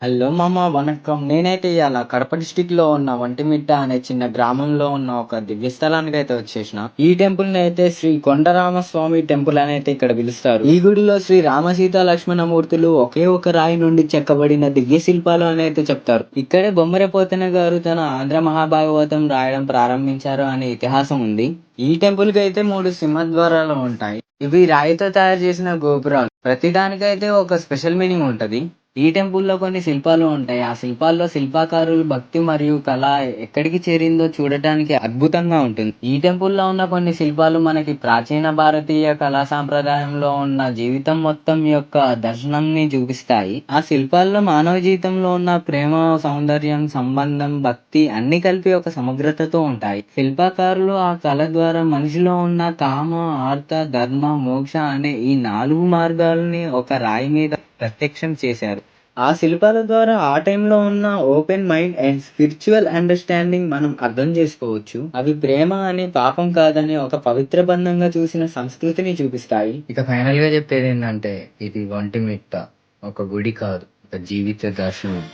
Hello మామ వణక్కం. నేనైతే ఇయాల కడప డిస్ట్రిక్ట్‌లో ఉన్న వంటిమిట్ట అనే చిన్న గ్రామంలో ఉన్న ఒక దివ్యస్థలానికైతే వచ్చేసిన. ఈ టెంపుల్‌నైతే శ్రీ కొండరామస్వామి టెంపుల్ అని అయితే ఇక్కడ పిలుస్తారు. ఈ గుడిలో శ్రీ రామ, సీత, లక్ష్మణమూర్తులు ఒకే ఒక రాయి నుండి చెక్కబడిన దివ్య శిల్పాలు అని అయితే చెప్తారు. ఇక్కడే బొమ్మర పోతన గారు తన ఆంధ్ర మహాభాగవతం రాయడం ప్రారంభించారు అనే ఇతిహాసం ఉంది. ఈ టెంపుల్‌కి అయితే 3 సింహద్వారాలు ఉంటాయి. ఇవి రాయితో తయారు చేసిన గోపురాలు. ప్రతిదానికైతే ఒక స్పెషల్ మీనింగ్ ఉంటది. ఈ టెంపుల్‌లో కొన్ని శిల్పాలు ఉంటాయి. ఆ శిల్పాల్లో శిల్పాకారులు భక్తి మరియు కళ ఎక్కడికి చేరిందో చూడటానికి అద్భుతంగా ఉంటుంది. ఈ టెంపుల్‌లో ఉన్న కొన్ని శిల్పాలు మనకి ప్రాచీన భారతీయ కళా సాంప్రదాయంలో ఉన్న జీవితం మొత్తం యొక్క దర్శనాన్ని చూపిస్తాయి. ఆ శిల్పాల్లో మానవ జీవితంలో ఉన్న ప్రేమ, సౌందర్యం, సంబంధం, భక్తి అన్నీ కలిపి ఒక సమగ్రతతో ఉంటాయి. శిల్పకారులు ఆ కళ ద్వారా మనిషిలో ఉన్న కామ, ఆర్త, ధర్మ, మోక్ష అనే ఈ 4 మార్గాలని ఒక రాయి మీద ప్రత్యక్షం చేశారు. ఆ శిల్పాల ద్వారా ఆ టైంలో ఉన్న open mind and spiritual understanding మనం అర్థం చేసుకోవచ్చు. అవి ప్రేమ అని, పాపం కాదని ఒక పవిత్ర బంధంగా చూసిన సంస్కృతిని చూపిస్తాయి. ఇక ఫైనల్‌గా చెప్పేదేందంటే ఇది ఒంటిమిట్ట ఒక గుడి కాదు. ఒక జీవిత దర్శనం.